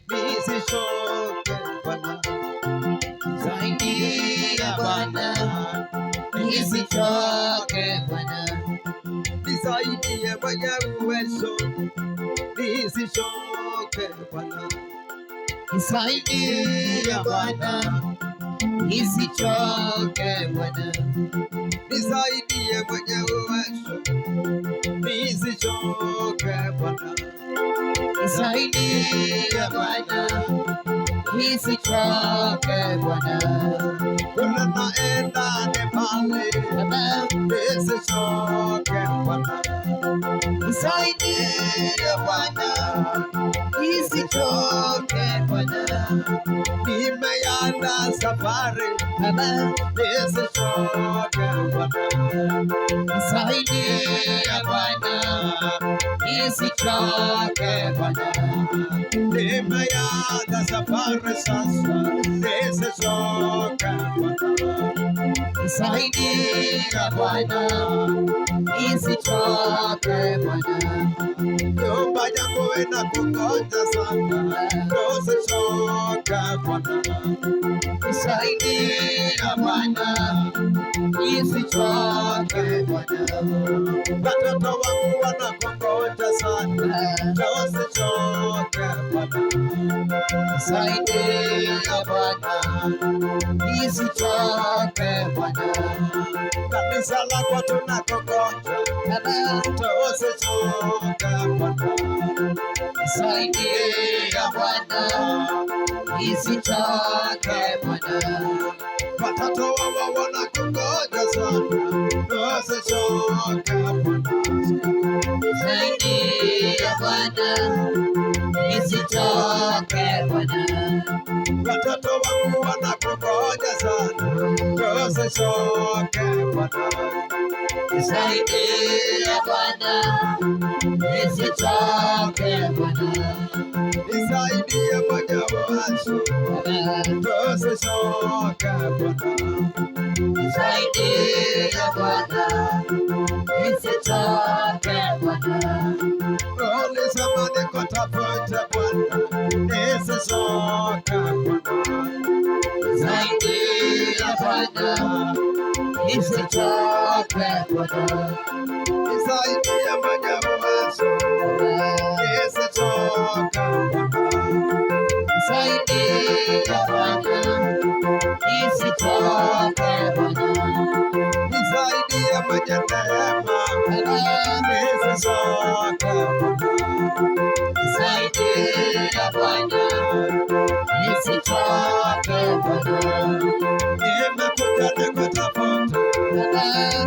nisichoke Bwana, saidia Bwana, nisichoke Bwana, nisaidie mwenye uwezo, nisichoke Bwana, nisaidie Bwana, nisichoke Bwana, nisaidie mwenye uwezo, nisichoke Bwana, nisaidie Bwana, nisichoke Bwana, kule naenda Nepali, nisichoke Bwana, nisaidie Bwana, nisichoke Bwana, nimeanza safari, nisichoke Bwana, nisaidie Bwana, nisichoke Bwana, nimeanza safari sasa, nisichoke Bwana, nisaidie Bwana, nisichoke Bwana, nyumba yangu inakungoja sana, nisichoke Bwana, nisaidie Bwana, nisichoke Bwana, watoto wangu wanakungoja sana, nisichoke Bwana, nisaidie Bwana, nisichoke Bwana, kanisa lako tunakungoja, nisichoke Bwana, nisaidie Bwana, nisichoke Bwana, watoto wao wanakungoja sana, nisichoke Bwana, nisaidie Bwana, nisichoke Bwana, watoto wangu wanakungoja sana, nisichoke Bwana, nisaidie Bwana, nisichoke Bwana, nisaidie mwenye uwezo, nisichoke Bwana, nisaidie Bwana, nisichoke Bwana, ulisema nikutafute Bwana, nisichoke Bwana, nisaidie Bwana, nisichoke Bwana, nisaidie mwenye uwezo, nisichoke Bwana, nisaidie Bwana, nisichoke Bwana, nisaidie mwenye neema, nisichoke Bwana, nisaidie Bwana, nisichoke Bwana, nimekuja nikutafuta,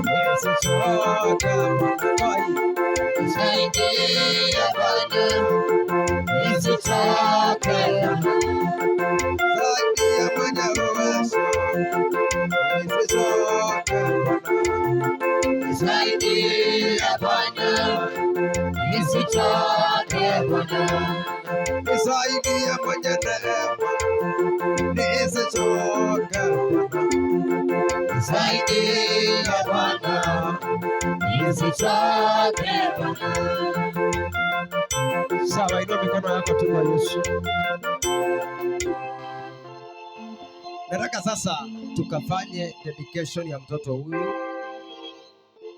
nisichoke Bwana, nisaidie Bwana, nisichoke Bwana, nisaidie mwenye uwezo, nisichoke Bwana, nisaidie Bwana, nisichoke Bwana, nisaidie mwenye neema, nisichoke Bwana, nisaidie Bwana, nisichoke Bwana. Sawa, inua mikono yako tu kwa Yesu. Nataka sasa tukafanye dedication ya mtoto huyu.